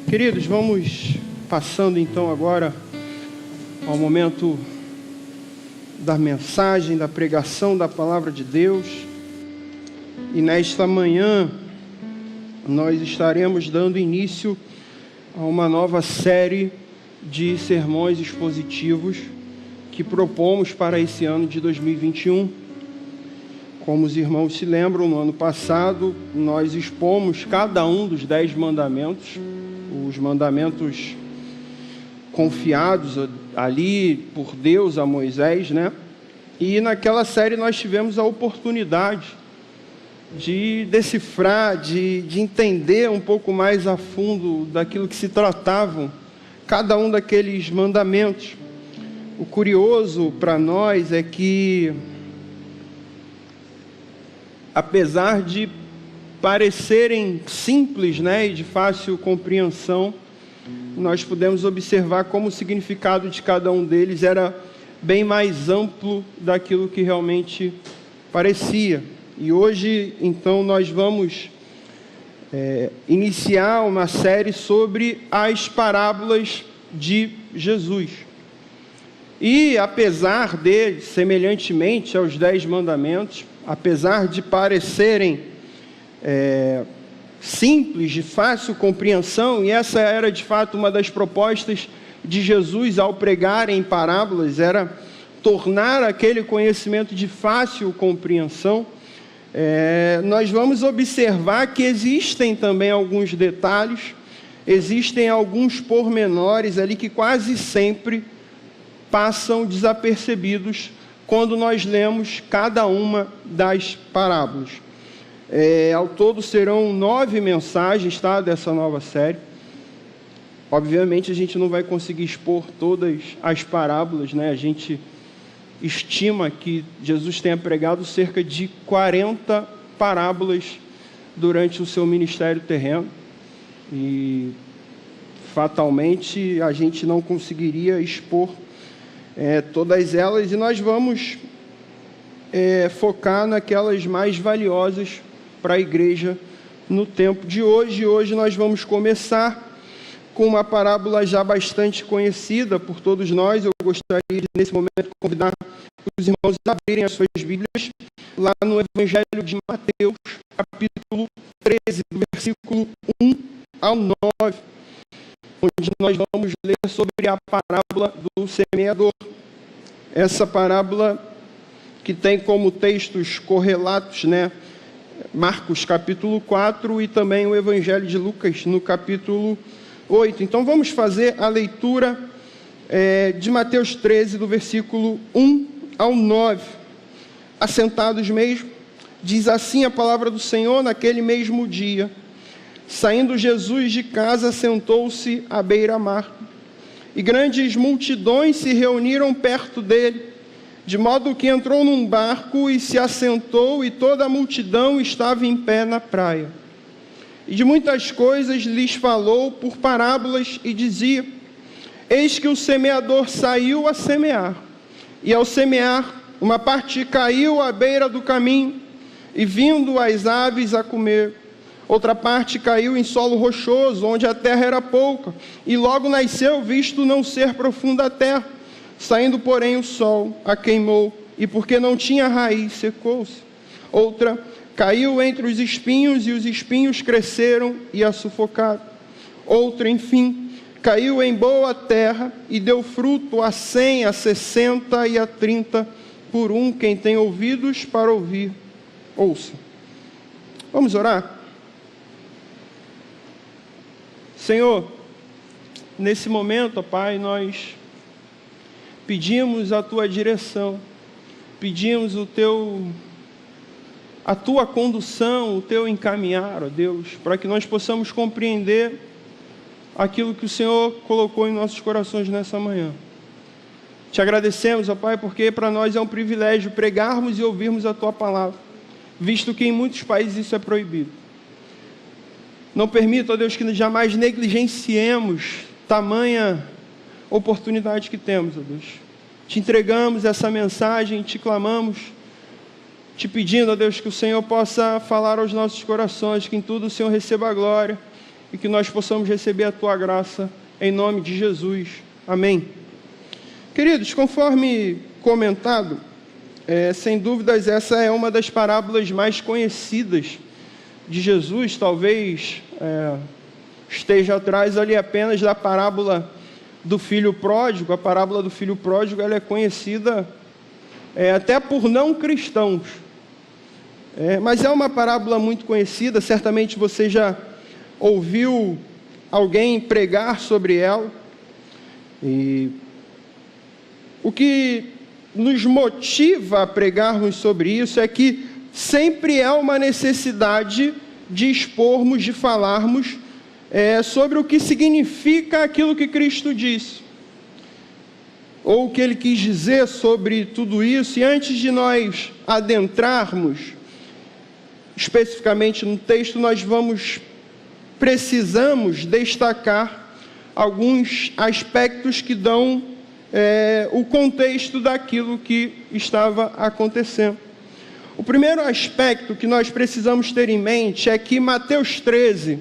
Queridos, vamos passando então agora ao momento da mensagem, da pregação da palavra de Deus. E nesta manhã nós estaremos dando início a uma nova série de sermões expositivos que propomos para esse ano de 2021. Como os irmãos se lembram, no ano passado nós expomos cada um dos 10 mandamentos, os mandamentos confiados ali por Deus a Moisés, né? E naquela série nós tivemos a oportunidade de decifrar, de entender um pouco mais a fundo daquilo que se tratavam cada um daqueles mandamentos. O curioso para nós é que, apesar de parecerem simples, né, e de fácil compreensão, nós pudemos observar como o significado de cada um deles era bem mais amplo daquilo que realmente parecia. E hoje, então, nós vamos iniciar uma série sobre as parábolas de Jesus. E apesar de, semelhantemente aos 10 mandamentos, apesar de parecerem simples, de fácil compreensão, e essa era de fato uma das propostas de Jesus ao pregar em parábolas, era tornar aquele conhecimento de fácil compreensão, nós vamos observar que existem também alguns detalhes, existem alguns pormenores ali que quase sempre passam desapercebidos quando nós lemos cada uma das parábolas. Ao todo serão 9 mensagens, tá, dessa nova série. Obviamente a gente não vai conseguir expor todas as parábolas, né? A gente estima que Jesus tenha pregado cerca de 40 parábolas durante o seu ministério terreno. E fatalmente a gente não conseguiria expor todas elas. E nós vamos focar naquelas mais valiosas para a igreja no tempo de hoje. E hoje nós vamos começar com uma parábola já bastante conhecida por todos nós. Eu gostaria de, nesse momento, convidar os irmãos a abrirem as suas Bíblias lá no Evangelho de Mateus, capítulo 13, do versículo 1 ao 9, onde nós vamos ler sobre a parábola do semeador. Essa parábola que tem como textos correlatos, né, Marcos capítulo 4 e também o Evangelho de Lucas no capítulo 8. Então vamos fazer a leitura de Mateus 13, do versículo 1 ao 9. Assentados mesmo, diz assim a palavra do Senhor: naquele mesmo dia, saindo Jesus de casa, sentou-se à beira-mar, e grandes multidões se reuniram perto dele, de modo que entrou num barco e se assentou, e toda a multidão estava em pé na praia. E de muitas coisas lhes falou por parábolas e dizia: eis que o semeador saiu a semear, e ao semear, uma parte caiu à beira do caminho, e vindo as aves a comer. Outra parte caiu em solo rochoso, onde a terra era pouca, e logo nasceu, visto não ser profunda a terra. Saindo, porém, o sol a queimou, e porque não tinha raiz, secou-se. Outra caiu entre os espinhos, e os espinhos cresceram e a sufocaram. Outra, enfim, caiu em boa terra, e deu fruto a 100, a 60 e a 30 por um. Quem tem ouvidos para ouvir, ouça. Vamos orar? Senhor, nesse momento, ó Pai, nós pedimos a Tua direção, pedimos a Tua condução, o Teu encaminhar, ó Deus, para que nós possamos compreender aquilo que o Senhor colocou em nossos corações nessa manhã. Te agradecemos, ó Pai, porque para nós é um privilégio pregarmos e ouvirmos a Tua palavra, visto que em muitos países isso é proibido. Não permita, ó Deus, que jamais negligenciemos tamanha oportunidade que temos, ó Deus. Te entregamos essa mensagem, te clamamos, te pedindo, ó Deus, que o Senhor possa falar aos nossos corações, que em tudo o Senhor receba a glória e que nós possamos receber a Tua graça, em nome de Jesus. Amém. Queridos, conforme comentado, sem dúvidas essa é uma das parábolas mais conhecidas de Jesus, talvez esteja atrás ali apenas da parábola do filho pródigo. A parábola do filho pródigo ela é conhecida até por não cristãos, mas é uma parábola muito conhecida, certamente você já ouviu alguém pregar sobre ela, e o que nos motiva a pregarmos sobre isso é que sempre é uma necessidade de expormos, de falarmos sobre o que significa aquilo que Cristo disse, ou o que Ele quis dizer sobre tudo isso. E antes de nós adentrarmos especificamente no texto, nós precisamos destacar alguns aspectos que dão o contexto daquilo que estava acontecendo. O primeiro aspecto que nós precisamos ter em mente é que Mateus 13,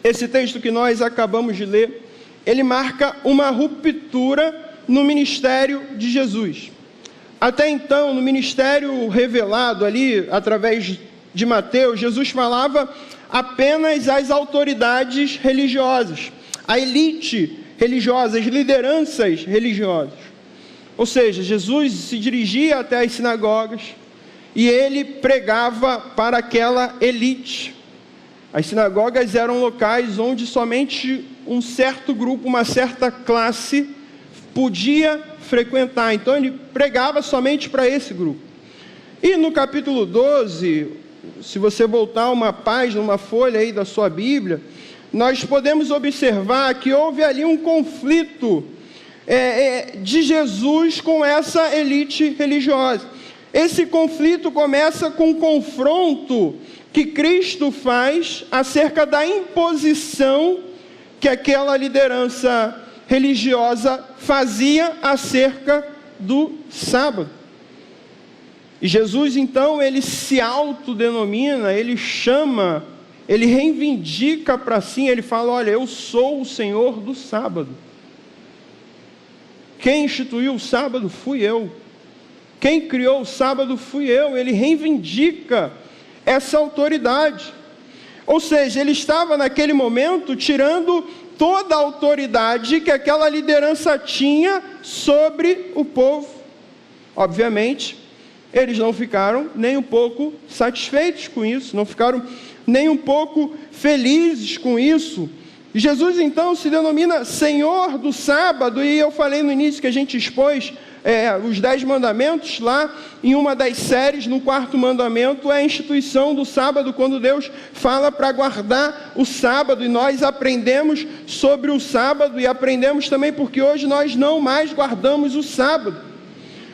esse texto que nós acabamos de ler, ele marca uma ruptura no ministério de Jesus. Até então, no ministério revelado ali, através de Mateus, Jesus falava apenas às autoridades religiosas, à elite religiosa, às lideranças religiosas. Ou seja, Jesus se dirigia até as sinagogas e ele pregava para aquela elite. As sinagogas eram locais onde somente um certo grupo, uma certa classe podia frequentar. Então ele pregava somente para esse grupo. E no capítulo 12, se você voltar uma página, uma folha aí da sua Bíblia, nós podemos observar que houve ali um conflito de Jesus com essa elite religiosa. Esse conflito começa com um confronto que Cristo faz acerca da imposição que aquela liderança religiosa fazia acerca do sábado. E Jesus, então, ele se autodenomina, ele chama, ele reivindica para si, ele fala: olha, eu sou o Senhor do sábado. Quem instituiu o sábado fui eu. Quem criou o sábado fui eu. Ele reivindica essa autoridade. Ou seja, ele estava naquele momento tirando toda a autoridade que aquela liderança tinha sobre o povo. Obviamente, eles não ficaram nem um pouco satisfeitos com isso, não ficaram nem um pouco felizes com isso. Jesus então se denomina Senhor do sábado, e eu falei no início que a gente expôs os 10 mandamentos lá, em uma das séries, no 4º mandamento, é a instituição do sábado, quando Deus fala para guardar o sábado, e nós aprendemos sobre o sábado, e aprendemos também porque hoje nós não mais guardamos o sábado.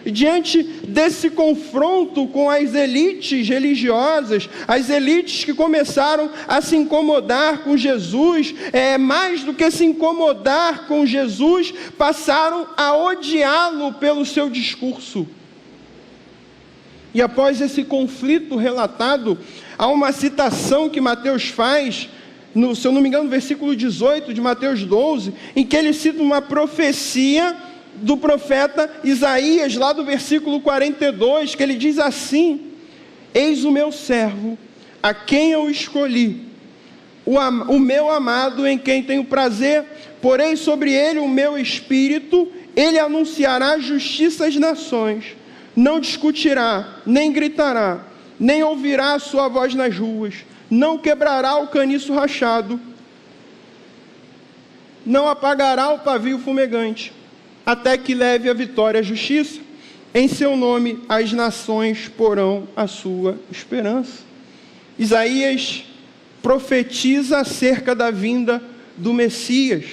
E diante desse confronto com as elites religiosas, as elites que começaram a se incomodar com Jesus, mais do que se incomodar com Jesus, passaram a odiá-lo pelo seu discurso. E após esse conflito relatado, há uma citação que Mateus faz, se eu não me engano, no versículo 18 de Mateus 12, em que ele cita uma profecia do profeta Isaías, lá do versículo 42, que ele diz assim: eis o meu servo, a quem eu escolhi, o meu amado, em quem tenho prazer, porei sobre ele o meu espírito, ele anunciará justiça às nações, não discutirá, nem gritará, nem ouvirá a sua voz nas ruas, não quebrará o caniço rachado, não apagará o pavio fumegante, até que leve a vitória à justiça. Em seu nome as nações porão a sua esperança. Isaías profetiza acerca da vinda do Messias.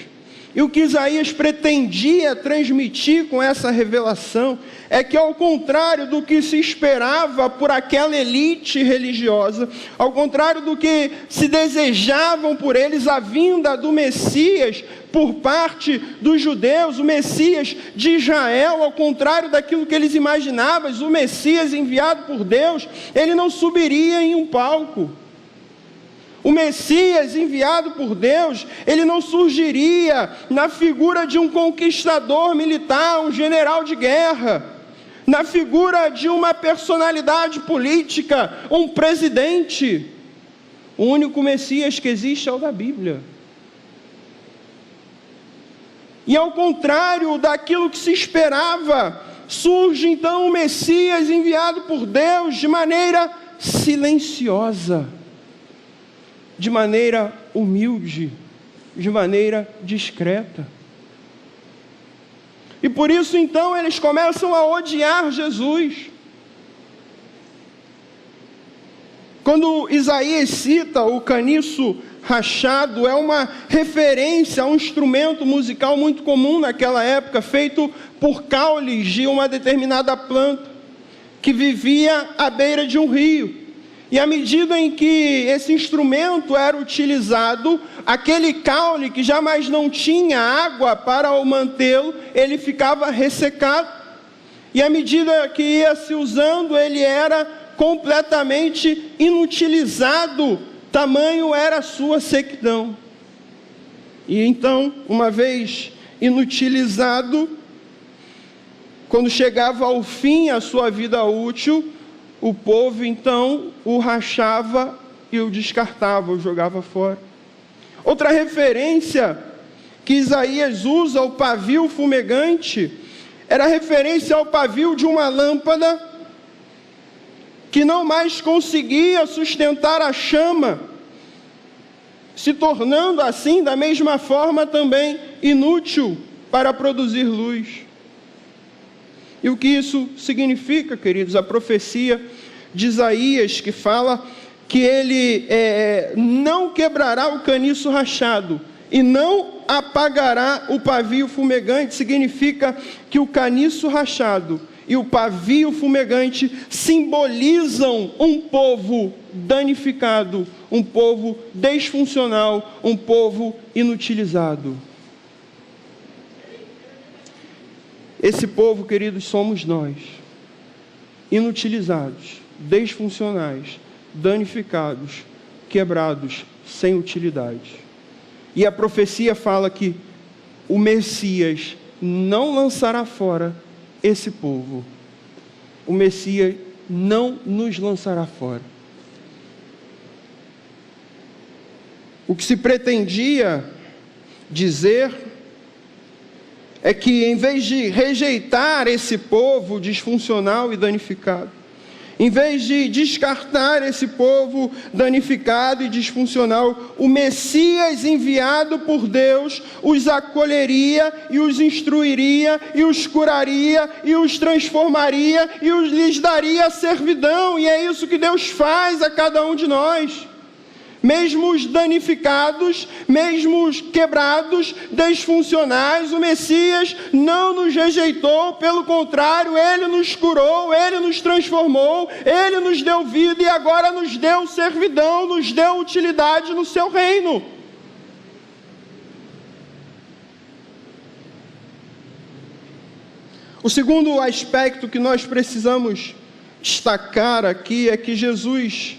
E o que Isaías pretendia transmitir com essa revelação é que, ao contrário do que se esperava por aquela elite religiosa, ao contrário do que se desejavam por eles, a vinda do Messias por parte dos judeus, o Messias de Israel, ao contrário daquilo que eles imaginavam, o Messias enviado por Deus, ele não subiria em um palco. O Messias enviado por Deus, ele não surgiria na figura de um conquistador militar, um general de guerra, na figura de uma personalidade política, um presidente. O único Messias que existe é o da Bíblia. E ao contrário daquilo que se esperava, surge então o Messias enviado por Deus de maneira silenciosa, de maneira humilde, de maneira discreta. E por isso então eles começam a odiar Jesus. Quando Isaías cita o caniço rachado, é uma referência a um instrumento musical muito comum naquela época, feito por caules de uma determinada planta, que vivia à beira de um rio. E à medida em que esse instrumento era utilizado, aquele caule que jamais não tinha água para o mantê-lo, ele ficava ressecado. E à medida que ia se usando, ele era completamente inutilizado, tamanho era a sua sequidão. E então, uma vez inutilizado, quando chegava ao fim a sua vida útil, o povo então o rachava e o descartava, o jogava fora. Outra referência que Isaías usa, o pavio fumegante, era referência ao pavio de uma lâmpada que não mais conseguia sustentar a chama, se tornando assim, da mesma forma, também inútil para produzir luz. E o que isso significa, queridos? A profecia de Isaías, que fala que ele não quebrará o caniço rachado e não apagará o pavio fumegante, significa que o caniço rachado e o pavio fumegante simbolizam um povo danificado, um povo disfuncional, um povo inutilizado. Esse povo, queridos, somos nós, inutilizados, disfuncionais, danificados, quebrados, sem utilidade. E a profecia fala que o Messias não lançará fora esse povo. O Messias não nos lançará fora. O que se pretendia dizer é que, em vez de rejeitar esse povo disfuncional e danificado, em vez de descartar esse povo danificado e disfuncional, o Messias enviado por Deus os acolheria e os instruiria e os curaria e os transformaria e lhes daria servidão. E é isso que Deus faz a cada um de nós. Mesmo os danificados, mesmo os quebrados, disfuncionais, o Messias não nos rejeitou, pelo contrário, Ele nos curou, Ele nos transformou, Ele nos deu vida e agora nos deu servidão, nos deu utilidade no seu reino. O segundo aspecto que nós precisamos destacar aqui é que Jesus,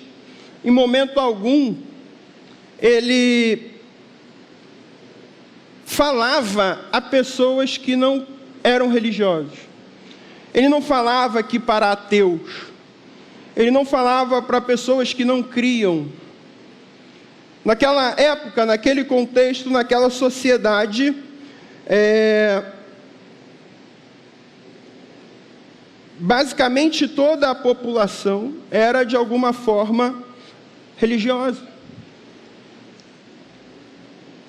em momento algum, ele falava a pessoas que não eram religiosos. Ele não falava aqui para ateus. Ele não falava para pessoas que não criam. Naquela época, naquele contexto, naquela sociedade, basicamente toda a população era de alguma forma religiosa.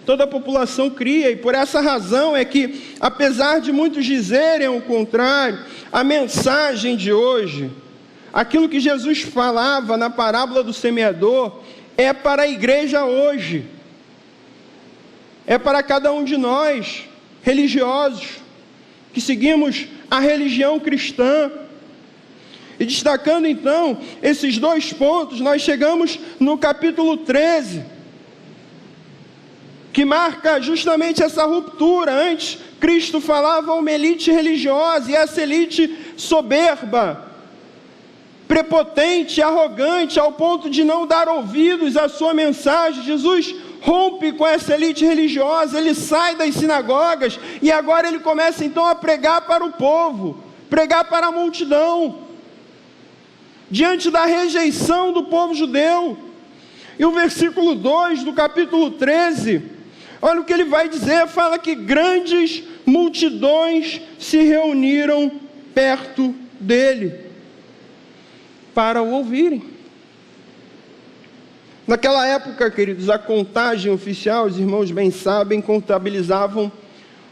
Toda a população cria, e por essa razão é que, apesar de muitos dizerem o contrário, a mensagem de hoje, aquilo que Jesus falava na parábola do semeador, é para a igreja hoje, é para cada um de nós, religiosos, que seguimos a religião cristã. E destacando então esses dois pontos, nós chegamos no capítulo 13, que marca justamente essa ruptura. Antes, Cristo falava a uma elite religiosa, e essa elite soberba, prepotente, arrogante, ao ponto de não dar ouvidos à sua mensagem. Jesus rompe com essa elite religiosa, ele sai das sinagogas e agora ele começa então a pregar para o povo, pregar para a multidão, diante da rejeição do povo judeu. E o versículo 2 do capítulo 13, olha o que ele vai dizer, fala que grandes multidões se reuniram perto dele para o ouvirem. Naquela época, queridos, a contagem oficial, os irmãos bem sabem, contabilizavam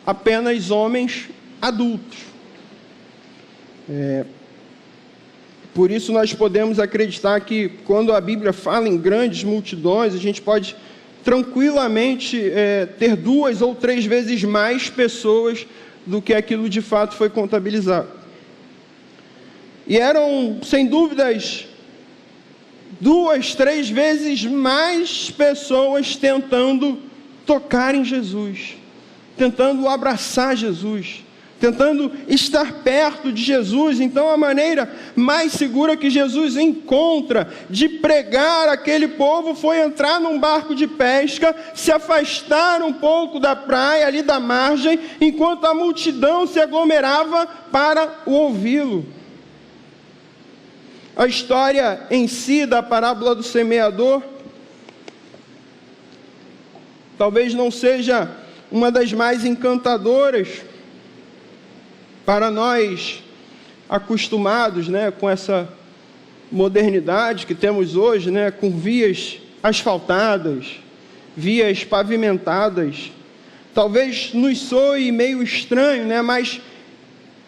apenas homens adultos. Por isso nós podemos acreditar que quando a Bíblia fala em grandes multidões, a gente pode tranquilamente ter 2 ou 3 vezes mais pessoas do que aquilo de fato foi contabilizado. E eram, sem dúvidas, 2, 3 vezes mais pessoas tentando tocar em Jesus, tentando abraçar Jesus, tentando estar perto de Jesus. Então a maneira mais segura que Jesus encontra de pregar aquele povo foi entrar num barco de pesca, se afastar um pouco da praia, ali da margem, enquanto a multidão se aglomerava para o ouvi-lo. A história em si da parábola do semeador talvez não seja uma das mais encantadoras para nós acostumados, com essa modernidade que temos hoje, com vias asfaltadas, vias pavimentadas. Talvez nos soe meio estranho, mas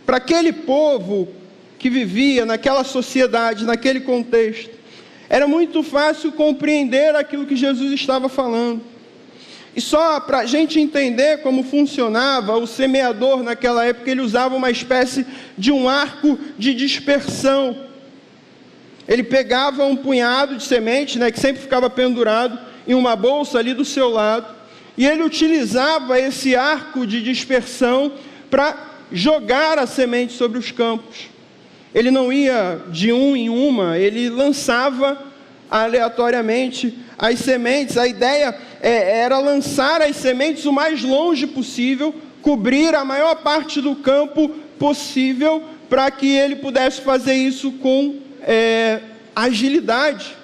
para aquele povo que vivia naquela sociedade, naquele contexto, era muito fácil compreender aquilo que Jesus estava falando. E só para a gente entender como funcionava, o semeador naquela época, ele usava uma espécie de um arco de dispersão. Ele pegava um punhado de semente, que sempre ficava pendurado em uma bolsa ali do seu lado, e ele utilizava esse arco de dispersão para jogar a semente sobre os campos. Ele não ia de um em uma, ele lançava aleatoriamente as sementes. A ideia era lançar as sementes o mais longe possível, cobrir a maior parte do campo possível, para que ele pudesse fazer isso com agilidade.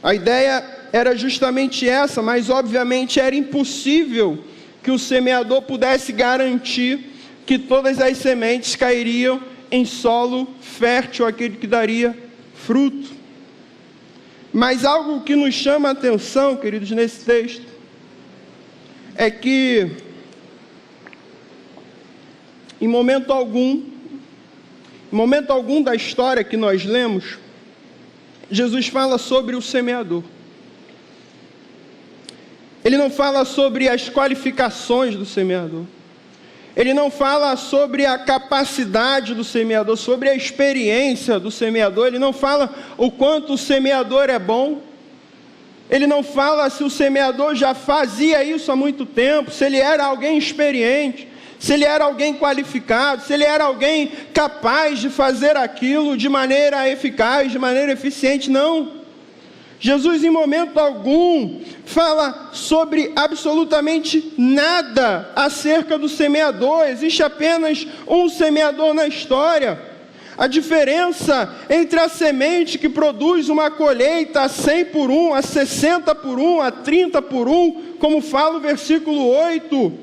A ideia era justamente essa, mas obviamente era impossível que o semeador pudesse garantir que todas as sementes cairiam em solo fértil, aquele que daria fruto. Mas algo que nos chama a atenção, queridos, nesse texto, é que em momento algum da história que nós lemos, Jesus fala sobre o semeador. Ele não fala sobre as qualificações do semeador. Ele não fala sobre a capacidade do semeador, sobre a experiência do semeador. Ele não fala o quanto o semeador é bom. Ele não fala se o semeador já fazia isso há muito tempo, se ele era alguém experiente, se ele era alguém qualificado, se ele era alguém capaz de fazer aquilo de maneira eficaz, de maneira eficiente. Não. Jesus, em momento algum, fala sobre absolutamente nada acerca do semeador. Existe apenas um semeador na história. A diferença entre a semente que produz uma colheita a 100 por 1, a 60 por 1, a 30 por 1, como fala o versículo 8,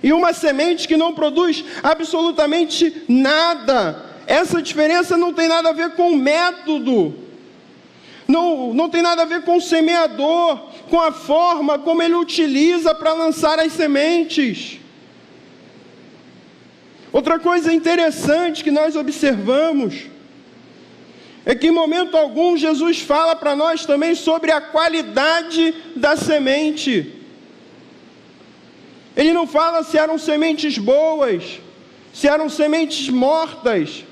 e uma semente que não produz absolutamente nada. Essa diferença não tem nada a ver com o método. Não tem nada a ver com o semeador, com a forma como ele utiliza para lançar as sementes. Outra coisa interessante que nós observamos é que em momento algum Jesus fala para nós também sobre a qualidade da semente. Ele não fala se eram sementes boas, se eram sementes mortas,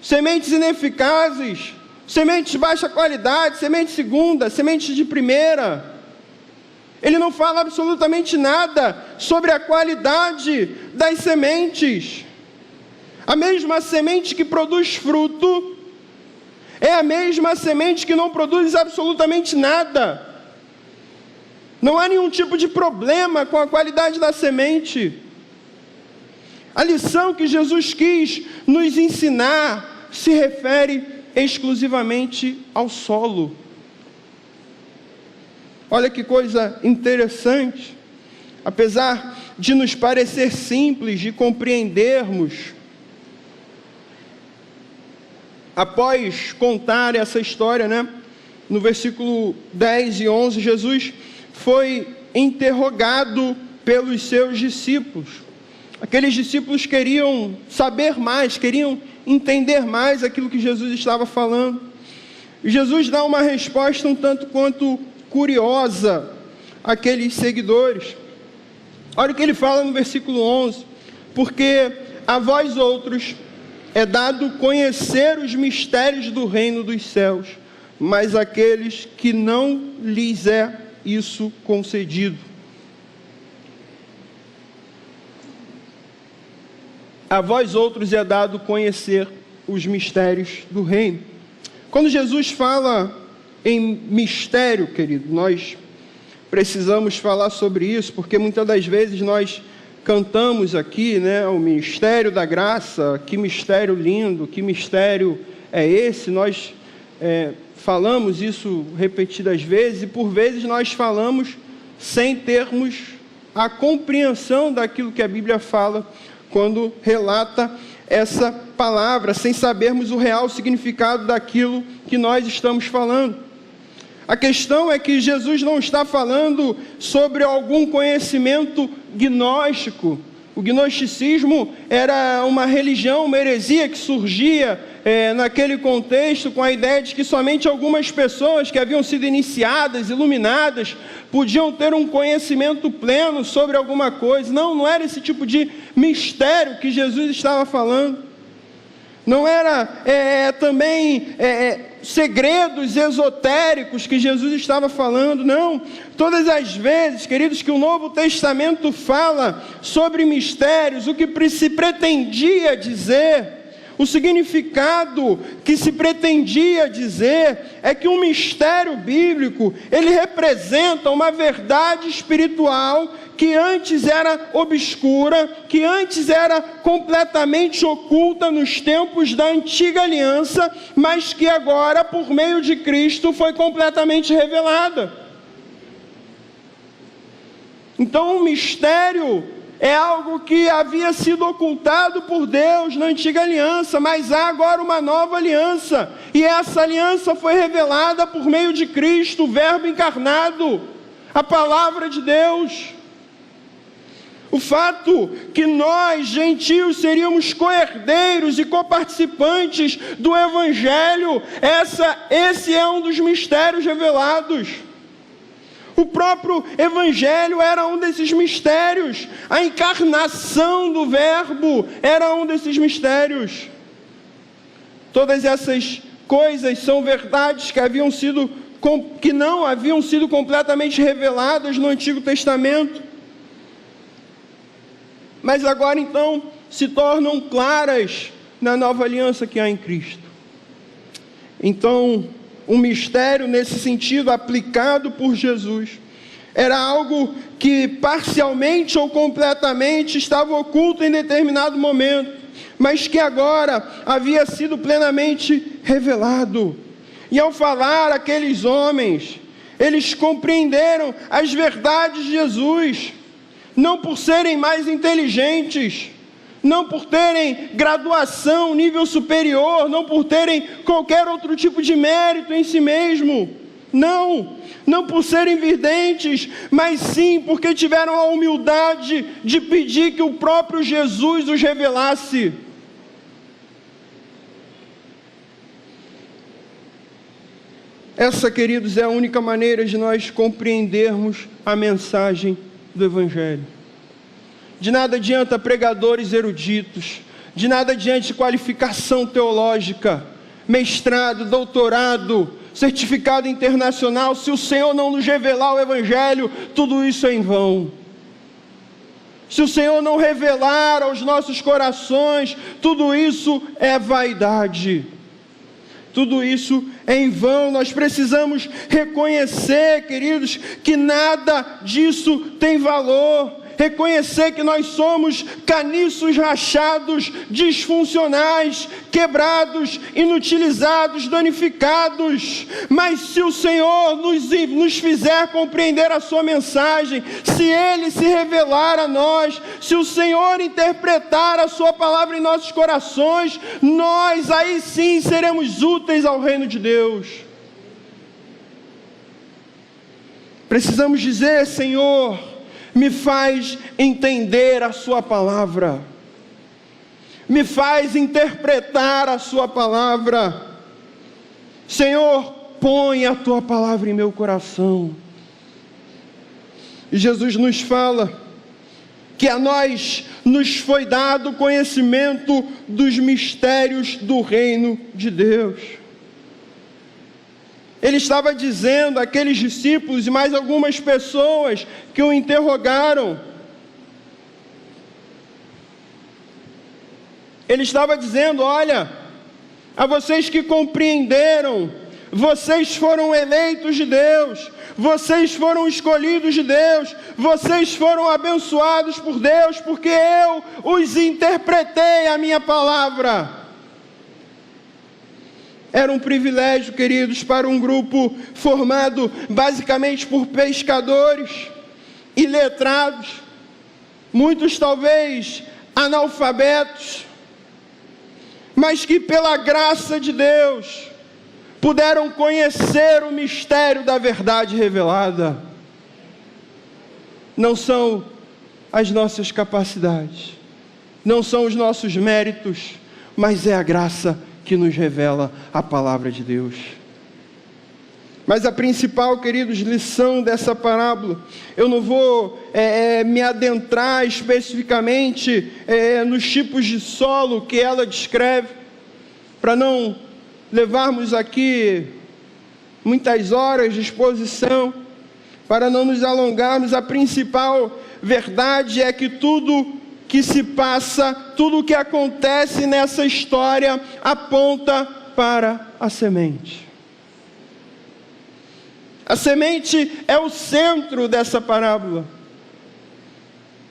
sementes ineficazes, sementes de baixa qualidade, semente segunda, semente de primeira. Ele não fala absolutamente nada sobre a qualidade das sementes. A mesma semente que produz fruto É a mesma semente que não produz absolutamente nada. Não há nenhum tipo de problema com a qualidade da semente. A lição que Jesus quis nos ensinar se refere exclusivamente ao solo. Olha que coisa interessante. Apesar de nos parecer simples de compreendermos, após contar essa história, no versículo 10 e 11, Jesus foi interrogado pelos seus discípulos. Aqueles discípulos queriam saber mais, queriam entender mais aquilo que Jesus estava falando. E Jesus dá uma resposta um tanto quanto curiosa àqueles seguidores. Olha o que ele fala no versículo 11: porque a vós outros é dado conhecer os mistérios do reino dos céus, mas aqueles que não lhes é isso concedido. A vós outros é dado conhecer os mistérios do reino. Quando Jesus fala em mistério, querido, nós precisamos falar sobre isso, porque muitas das vezes nós cantamos aqui, o mistério da graça, que mistério lindo, que mistério é esse? Nós falamos isso repetidas vezes, e por vezes nós falamos sem termos a compreensão daquilo que a Bíblia fala, quando relata essa palavra, sem sabermos o real significado daquilo que nós estamos falando. A questão é que Jesus não está falando sobre algum conhecimento gnóstico. O gnosticismo era uma religião, uma heresia que surgia naquele contexto com a ideia de que somente algumas pessoas que haviam sido iniciadas, iluminadas, podiam ter um conhecimento pleno sobre alguma coisa. Não era esse tipo de mistério que Jesus estava falando. Não era também segredos esotéricos que Jesus estava falando, não. Todas as vezes, queridos, que o Novo Testamento fala sobre mistérios, o que se pretendia dizer, o significado que se pretendia dizer é que um mistério bíblico, ele representa uma verdade espiritual que antes era obscura, que antes era completamente oculta nos tempos da antiga aliança, mas que agora, por meio de Cristo, foi completamente revelada. Então, o mistério é algo que havia sido ocultado por Deus na antiga aliança, mas há agora uma nova aliança, e essa aliança foi revelada por meio de Cristo, o Verbo encarnado, a palavra de Deus. O fato que nós, gentios, seríamos co-herdeiros e coparticipantes do Evangelho, esse é um dos mistérios revelados. O próprio Evangelho era um desses mistérios. A encarnação do Verbo era um desses mistérios. Todas essas coisas são verdades que não haviam sido completamente reveladas no Antigo Testamento, mas agora então se tornam claras na nova aliança que há em Cristo. Então, um mistério nesse sentido aplicado por Jesus era algo que parcialmente ou completamente estava oculto em determinado momento, mas que agora havia sido plenamente revelado. E ao falar aqueles homens, eles compreenderam as verdades de Jesus, não por serem mais inteligentes, não por terem graduação, nível superior, não por terem qualquer outro tipo de mérito em si mesmo, não por serem videntes, mas sim porque tiveram a humildade de pedir que o próprio Jesus os revelasse. Essa, queridos, é a única maneira de nós compreendermos a mensagem do Evangelho. De nada adianta pregadores eruditos, de nada adianta qualificação teológica, mestrado, doutorado, certificado internacional, se o Senhor não nos revelar o Evangelho, tudo isso é em vão. Se o Senhor não revelar aos nossos corações, tudo isso é vaidade. tudo isso é em vão. Nós precisamos reconhecer, queridos, que nada disso tem valor. Reconhecer que nós somos caniços rachados, disfuncionais, quebrados, inutilizados, danificados. Mas se o Senhor nos fizer compreender a sua mensagem, se Ele se revelar a nós, se o Senhor interpretar a sua palavra em nossos corações, nós aí sim seremos úteis ao reino de Deus. Precisamos dizer: Senhor, me faz entender a sua palavra, me faz interpretar a sua palavra. Senhor, põe a tua palavra em meu coração. E Jesus nos fala que a nós nos foi dado conhecimento dos mistérios do reino de Deus. Ele estava dizendo àqueles discípulos e mais algumas pessoas que o interrogaram. Ele estava dizendo: olha, a vocês que compreenderam, vocês foram eleitos de Deus, vocês foram escolhidos de Deus, vocês foram abençoados por Deus, porque eu os interpretei a minha palavra. Era um privilégio, queridos, para um grupo formado basicamente por pescadores, iletrados, muitos talvez analfabetos, mas que pela graça de Deus puderam conhecer o mistério da verdade revelada. Não são as nossas capacidades, não são os nossos méritos, mas é a graça que nos revela a palavra de Deus. Mas a principal, queridos, lição dessa parábola, eu não vou me adentrar especificamente nos tipos de solo que ela descreve, para não levarmos aqui muitas horas de exposição, para não nos alongarmos. A principal verdade é que tudo que se passa, tudo o que acontece nessa história aponta para a semente. A semente é o centro dessa parábola.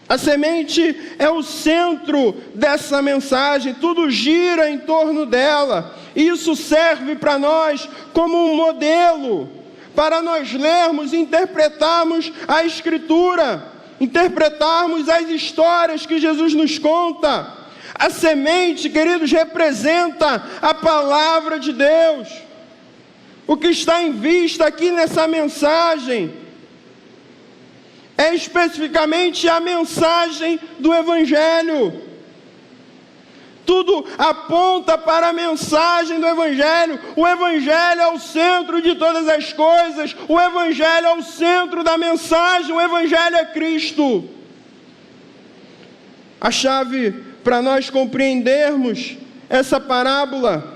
A semente é o centro dessa mensagem, tudo gira em torno dela. E isso serve para nós como um modelo, para nós lermos e interpretarmos a Escritura, interpretarmos as histórias que Jesus nos conta. A semente, queridos, representa a palavra de Deus. O que está em vista aqui nessa mensagem é especificamente a mensagem do Evangelho. Tudo aponta para a mensagem do Evangelho. O Evangelho é o centro de todas as coisas. O Evangelho é o centro da mensagem. O Evangelho é Cristo. A chave para nós compreendermos essa parábola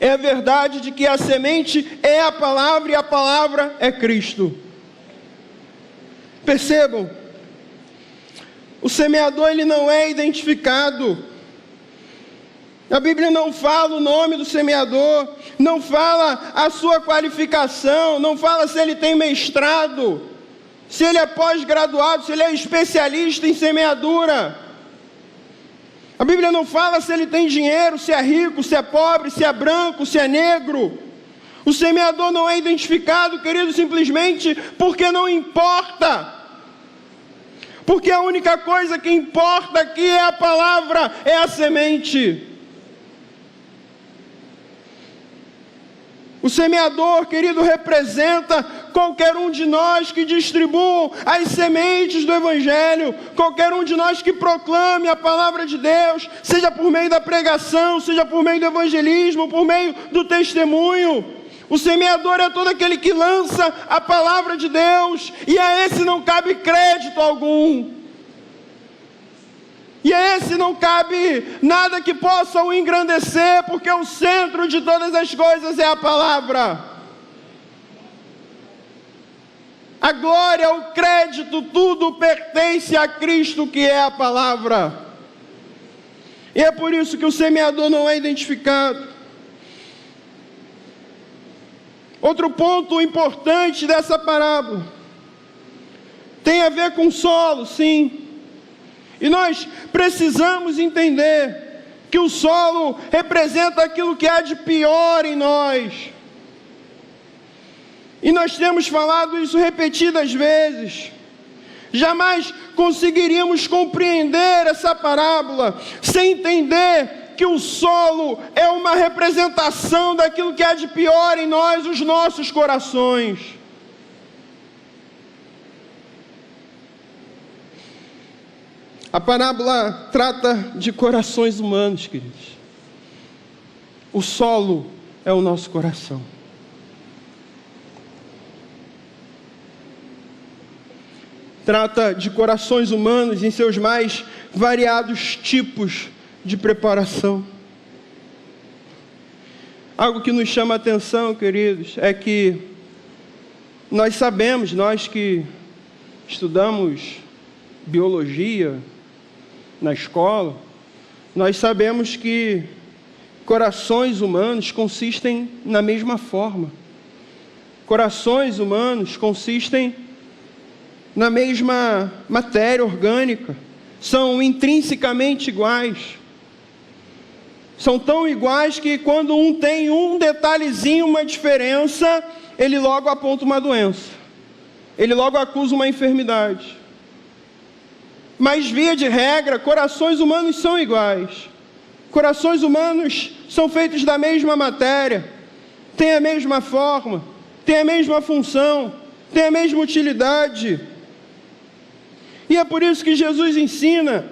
é a verdade de que a semente é a palavra e a palavra é Cristo. Percebam, o semeador ele não é identificado. A Bíblia não fala o nome do semeador, não fala a sua qualificação, não fala se ele tem mestrado, se ele é pós-graduado, se ele é especialista em semeadura. A Bíblia não fala se ele tem dinheiro, se é rico, se é pobre, se é branco, se é negro. O semeador não é identificado, querido, simplesmente porque não importa. Porque a única coisa que importa aqui é a palavra, é a semente. O semeador, querido, representa qualquer um de nós que distribuam as sementes do Evangelho, qualquer um de nós que proclame a palavra de Deus, seja por meio da pregação, seja por meio do evangelismo, por meio do testemunho. O semeador é todo aquele que lança a palavra de Deus, e a esse não cabe crédito algum. E a esse não cabe nada que possa o engrandecer, porque o centro de todas as coisas é a palavra. A glória, o crédito, tudo pertence a Cristo, que é a palavra. E é por isso que o semeador não é identificado. Outro ponto importante dessa parábola tem a ver com solo, sim. E nós precisamos entender que o solo representa aquilo que há de pior em nós. E nós temos falado isso repetidas vezes. Jamais conseguiríamos compreender essa parábola sem entender que o solo é uma representação daquilo que há de pior em nós, os nossos corações. A parábola trata de corações humanos, queridos. O solo é o nosso coração. Trata de corações humanos em seus mais variados tipos de preparação. Algo que nos chama a atenção, queridos, é que nós sabemos, nós que estudamos biologia na escola, nós sabemos que corações humanos consistem na mesma forma. Corações humanos consistem na mesma matéria orgânica, são intrinsecamente iguais. São tão iguais que quando um tem um detalhezinho, uma diferença, ele logo aponta uma doença. Ele logo acusa uma enfermidade. Mas, via de regra, corações humanos são iguais. Corações humanos são feitos da mesma matéria, têm a mesma forma, têm a mesma função, têm a mesma utilidade. E é por isso que Jesus ensina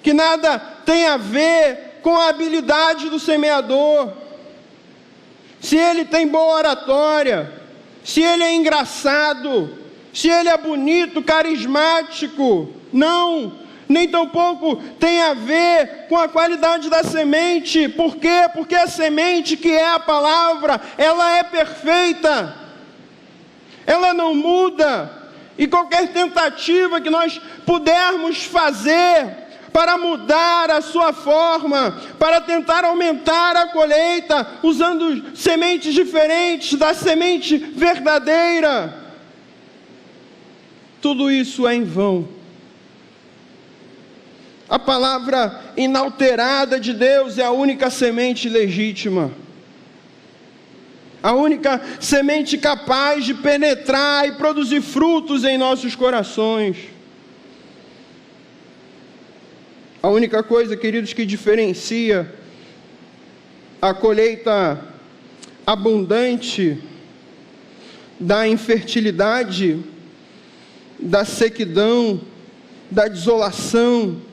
que nada tem a ver com a habilidade do semeador. Se ele tem boa oratória, se ele é engraçado, se ele é bonito, carismático, não, nem tampouco tem a ver com a qualidade da semente. Por quê? Porque a semente, que é a palavra, ela é perfeita, ela não muda. E qualquer tentativa que nós pudermos fazer para mudar a sua forma, para tentar aumentar a colheita, usando sementes diferentes da semente verdadeira, tudo isso é em vão. A palavra inalterada de Deus é a única semente legítima. A única semente capaz de penetrar e produzir frutos em nossos corações. A única coisa, queridos, que diferencia a colheita abundante da infertilidade, da sequidão, da desolação,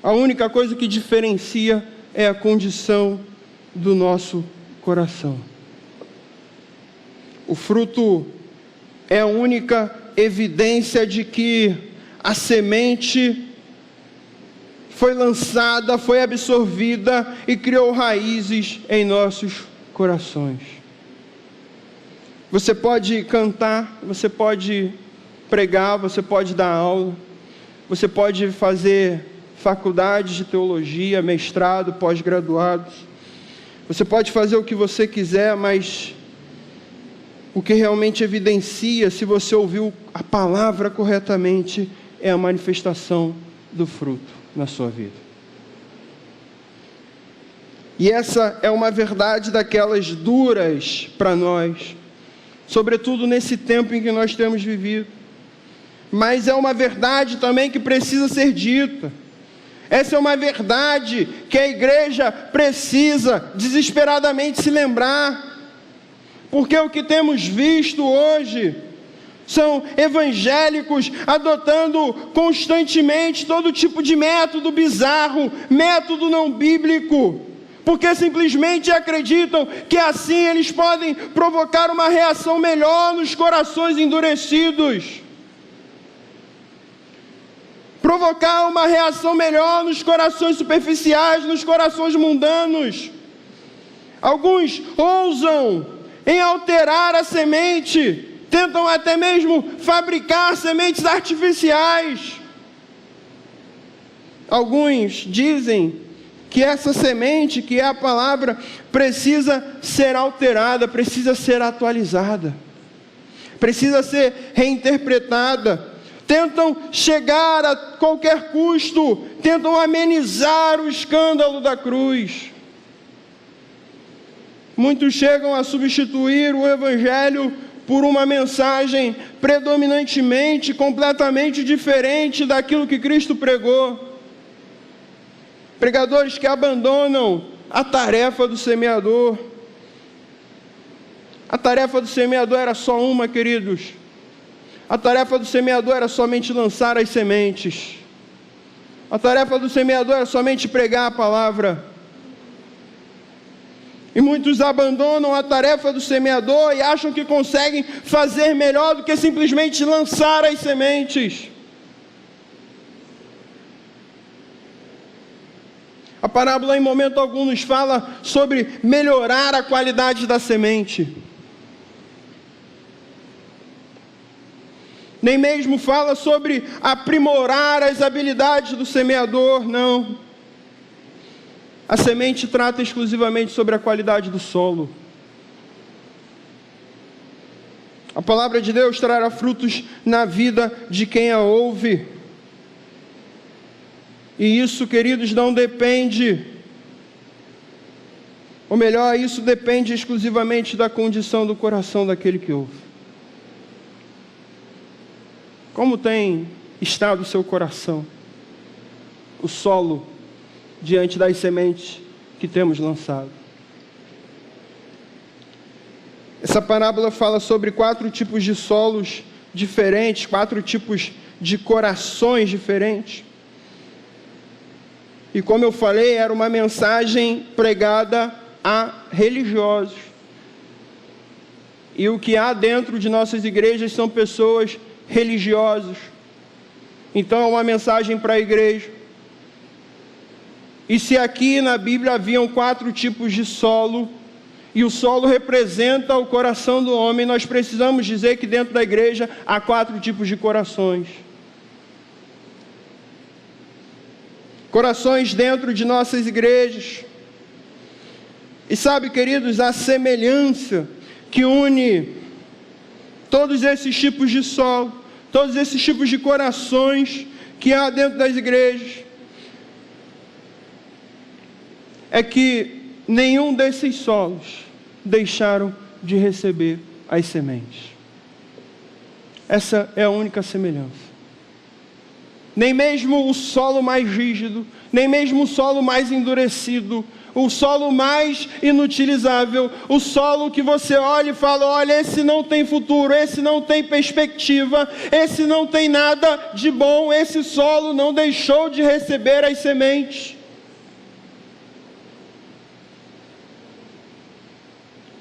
a única coisa que diferencia é a condição do nosso coração. O fruto é a única evidência de que a semente foi lançada, foi absorvida e criou raízes em nossos corações. Você pode cantar, você pode pregar, você pode dar aula, você pode fazer faculdades de teologia, mestrado, pós-graduados. Você pode fazer o que você quiser, mas o que realmente evidencia se você ouviu a palavra corretamente é a manifestação do fruto na sua vida. E essa é uma verdade daquelas duras para nós, sobretudo nesse tempo em que nós temos vivido. Mas é uma verdade também que precisa ser dita. Essa é uma verdade que a igreja precisa desesperadamente se lembrar. Porque o que temos visto hoje são evangélicos adotando constantemente todo tipo de método bizarro, método não bíblico, porque simplesmente acreditam que assim eles podem provocar uma reação melhor nos corações endurecidos, provocar uma reação melhor nos corações superficiais, nos corações mundanos. Alguns ousam em alterar a semente, tentam até mesmo fabricar sementes artificiais. Alguns dizem que essa semente, que é a palavra, precisa ser alterada, precisa ser atualizada, precisa ser reinterpretada. Tentam chegar a qualquer custo, tentam amenizar o escândalo da cruz. Muitos chegam a substituir o Evangelho por uma mensagem predominantemente, completamente diferente daquilo que Cristo pregou. Pregadores que abandonam a tarefa do semeador. A tarefa do semeador era só uma, queridos. A tarefa do semeador era somente lançar as sementes. A tarefa do semeador era somente pregar a palavra. E muitos abandonam a tarefa do semeador e acham que conseguem fazer melhor do que simplesmente lançar as sementes. A parábola em momento algum nos fala sobre melhorar a qualidade da semente. Nem mesmo fala sobre aprimorar as habilidades do semeador, não. A semente trata exclusivamente sobre a qualidade do solo. A palavra de Deus trará frutos na vida de quem a ouve. E isso, queridos, não depende, ou melhor, isso depende exclusivamente da condição do coração daquele que ouve. Como tem estado o seu coração, o solo, diante das sementes que temos lançado? Essa parábola fala sobre 4 tipos de solos diferentes, 4 tipos de corações diferentes. E como eu falei, era uma mensagem pregada a religiosos. E o que há dentro de nossas igrejas são pessoas religiosas. Então é uma mensagem para a igreja. E se aqui na Bíblia haviam 4 tipos de solo, e o solo representa o coração do homem, nós precisamos dizer que dentro da igreja há 4 tipos de corações. Corações dentro de nossas igrejas. E sabe, queridos, a semelhança que une todos esses tipos de solo, todos esses tipos de corações que há dentro das igrejas, é que nenhum desses solos deixaram de receber as sementes. Essa é a única semelhança. Nem mesmo o solo mais rígido, nem mesmo o solo mais endurecido, o solo mais inutilizável, o solo que você olha e fala, olha, esse não tem futuro, esse não tem perspectiva, esse não tem nada de bom, esse solo não deixou de receber as sementes.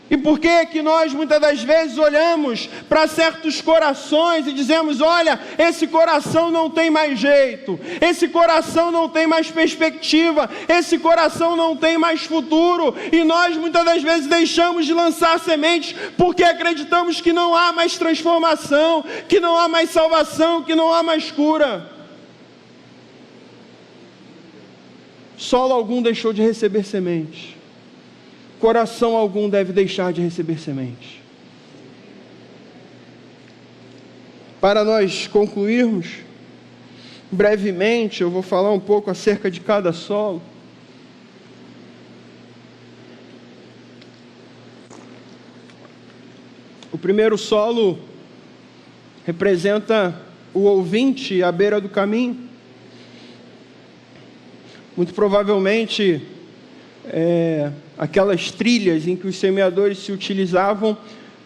E por que nós muitas das vezes olhamos para certos corações e dizemos, olha, esse coração não tem mais jeito, esse coração não tem mais perspectiva, esse coração não tem mais futuro, e nós muitas das vezes deixamos de lançar sementes porque acreditamos que não há mais transformação, que não há mais salvação, que não há mais cura. Solo algum deixou de receber sementes. Coração algum deve deixar de receber semente. Para nós concluirmos, brevemente, eu vou falar um pouco acerca de cada solo. O primeiro solo representa o ouvinte à beira do caminho. Muito provavelmente, aquelas trilhas em que os semeadores se utilizavam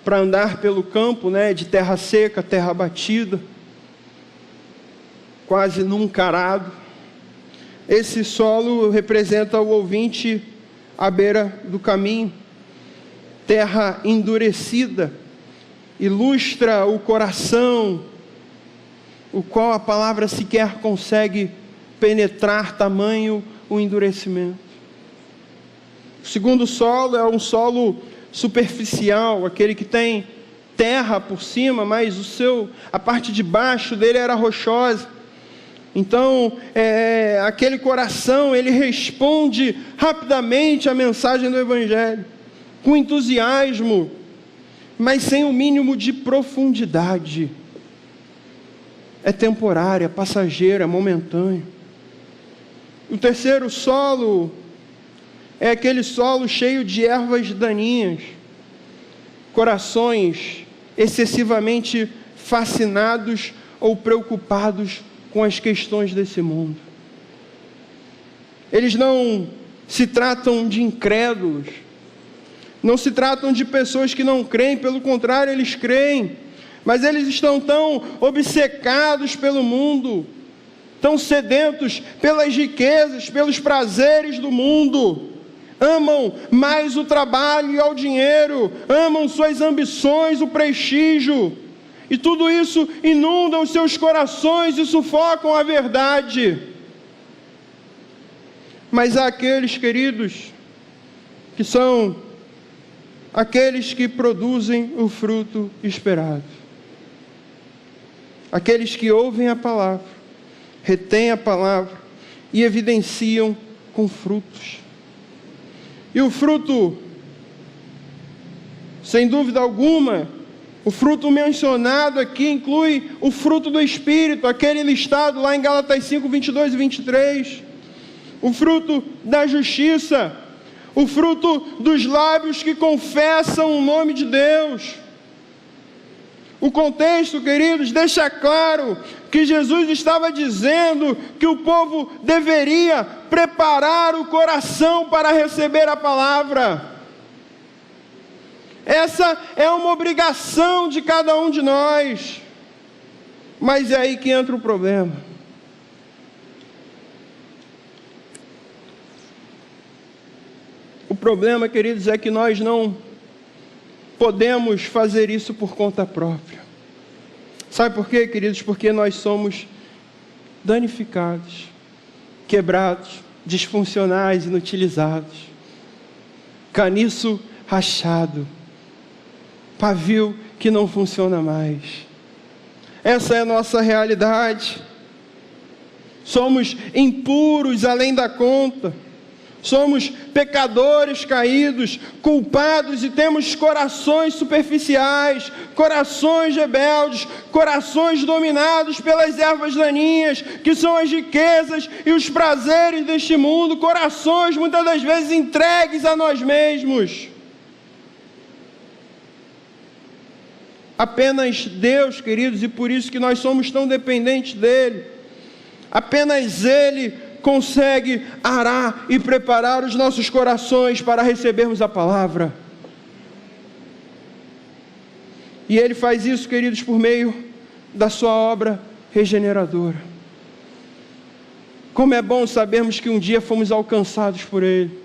para andar pelo campo, de terra seca, terra batida, quase nunca arado. Esse solo representa o ouvinte à beira do caminho. Terra endurecida ilustra o coração, o qual a palavra sequer consegue penetrar, tamanho o endurecimento. O segundo solo é um solo superficial, aquele que tem terra por cima, mas a parte de baixo dele era rochosa. Então, aquele coração, ele responde rapidamente à mensagem do Evangelho, com entusiasmo, mas sem o mínimo de profundidade. É temporário, é passageiro, é momentâneo. O terceiro solo é aquele solo cheio de ervas daninhas, corações excessivamente fascinados ou preocupados com as questões desse mundo. Eles não se tratam de incrédulos, não se tratam de pessoas que não creem, pelo contrário, eles creem, mas eles estão tão obcecados pelo mundo, tão sedentos pelas riquezas, pelos prazeres do mundo, amam mais o trabalho e ao dinheiro, amam suas ambições, o prestígio, e tudo isso inunda os seus corações e sufocam a verdade. Mas há aqueles, queridos, que são aqueles que produzem o fruto esperado. Aqueles que ouvem a palavra, retêm a palavra e evidenciam com frutos. E o fruto, sem dúvida alguma, o fruto mencionado aqui inclui o fruto do Espírito, aquele listado lá em Gálatas 5, 22 e 23. O fruto da justiça, o fruto dos lábios que confessam o nome de Deus. O contexto, queridos, deixa claro que Jesus estava dizendo que o povo deveria preparar o coração para receber a palavra. Essa é uma obrigação de cada um de nós. Mas é aí que entra o problema. O problema, queridos, é que nós não podemos fazer isso por conta própria. Sabe por quê, queridos? Porque nós somos danificados, quebrados, disfuncionais, inutilizados, caniço rachado, pavio que não funciona mais. Essa é a nossa realidade. Somos impuros além da conta. Somos pecadores caídos, culpados, e temos corações superficiais, corações rebeldes, corações dominados pelas ervas daninhas, que são as riquezas e os prazeres deste mundo, corações muitas das vezes entregues a nós mesmos. Apenas Deus, queridos, e por isso que nós somos tão dependentes dEle, apenas Ele consegue arar e preparar os nossos corações para recebermos a palavra. E Ele faz isso, queridos, por meio da sua obra regeneradora. Como é bom sabermos que um dia fomos alcançados por Ele,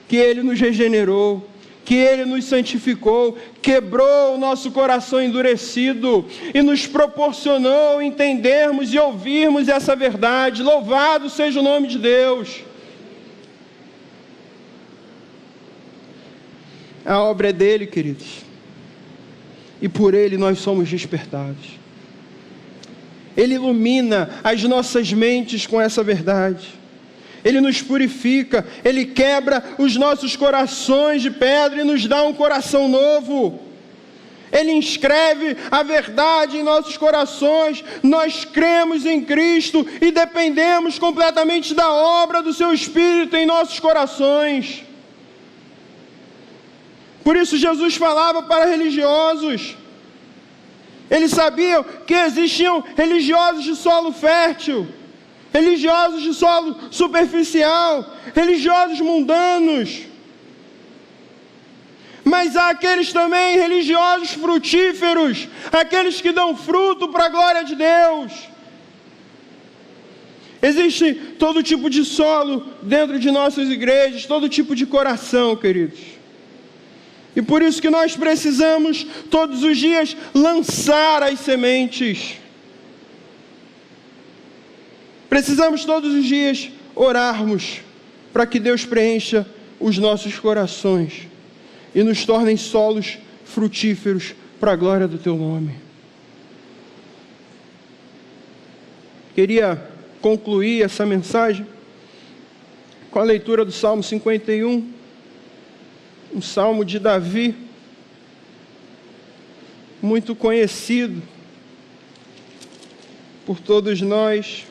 que Ele nos regenerou, que Ele nos santificou, quebrou o nosso coração endurecido e nos proporcionou entendermos e ouvirmos essa verdade. Louvado seja o nome de Deus. A obra é dele, queridos, e por Ele nós somos despertados. Ele ilumina as nossas mentes com essa verdade. Ele nos purifica, Ele quebra os nossos corações de pedra e nos dá um coração novo. Ele inscreve a verdade em nossos corações. Nós cremos em Cristo e dependemos completamente da obra do Seu Espírito em nossos corações. Por isso Jesus falava para religiosos. Eles sabiam que existiam religiosos de solo fértil, religiosos de solo superficial, religiosos mundanos. Mas há aqueles também religiosos frutíferos, aqueles que dão fruto para a glória de Deus. Existe todo tipo de solo dentro de nossas igrejas, todo tipo de coração, queridos. E por isso que nós precisamos todos os dias lançar as sementes. Precisamos todos os dias orarmos para que Deus preencha os nossos corações e nos tornem solos frutíferos para a glória do Teu nome. Queria concluir essa mensagem com a leitura do Salmo 51, um salmo de Davi, muito conhecido por todos nós.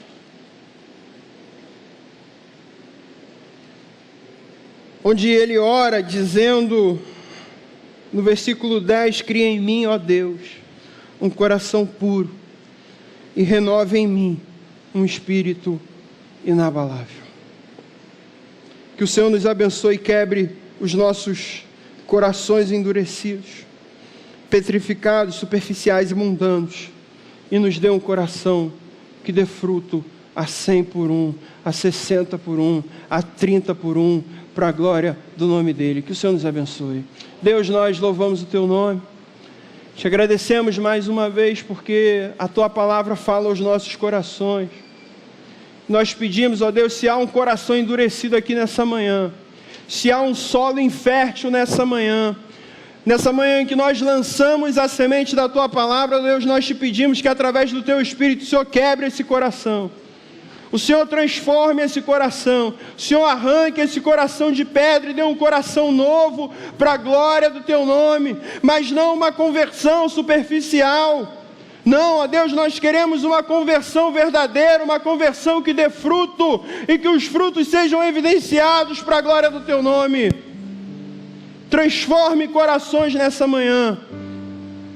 Onde ele ora dizendo, no versículo 10, cria em mim, ó Deus, um coração puro e renova em mim um espírito inabalável. Que o Senhor nos abençoe e quebre os nossos corações endurecidos, petrificados, superficiais e mundanos, e nos dê um coração que dê fruto a 100 por 1, a 60 por 1, a 30 por 1, para a glória do nome dEle. Que o Senhor nos abençoe. Deus, nós louvamos o Teu nome, te agradecemos mais uma vez, porque a Tua palavra fala aos nossos corações. Nós pedimos, ó Deus, se há um coração endurecido aqui nessa manhã, se há um solo infértil nessa manhã em que nós lançamos a semente da Tua palavra, Deus, nós te pedimos que através do Teu Espírito, o Senhor quebre esse coração, o Senhor transforme esse coração, o Senhor arranque esse coração de pedra e dê um coração novo para a glória do Teu nome, mas não uma conversão superficial. Não, ó Deus, nós queremos uma conversão verdadeira, uma conversão que dê fruto e que os frutos sejam evidenciados para a glória do Teu nome. Transforme corações nessa manhã,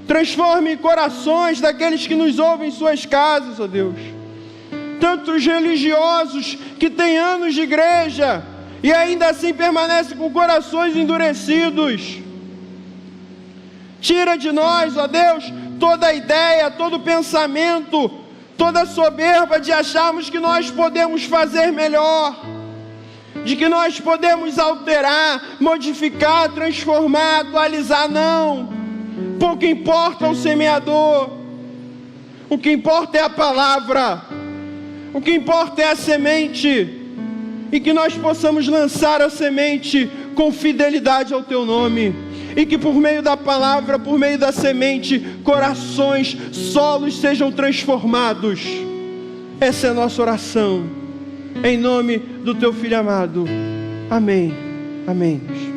transforme corações daqueles que nos ouvem em suas casas, ó Deus. Tantos religiosos que têm anos de igreja e ainda assim permanecem com corações endurecidos. Tira de nós, ó Deus, toda ideia, todo pensamento, toda soberba de acharmos que nós podemos fazer melhor, de que nós podemos alterar, modificar, transformar, atualizar. Não, pouco importa o semeador, o que importa é a palavra, o que importa é a semente, e que nós possamos lançar a semente com fidelidade ao Teu nome, e que por meio da palavra, por meio da semente, corações, solos sejam transformados. Essa é a nossa oração, em nome do Teu Filho amado. Amém. Amém.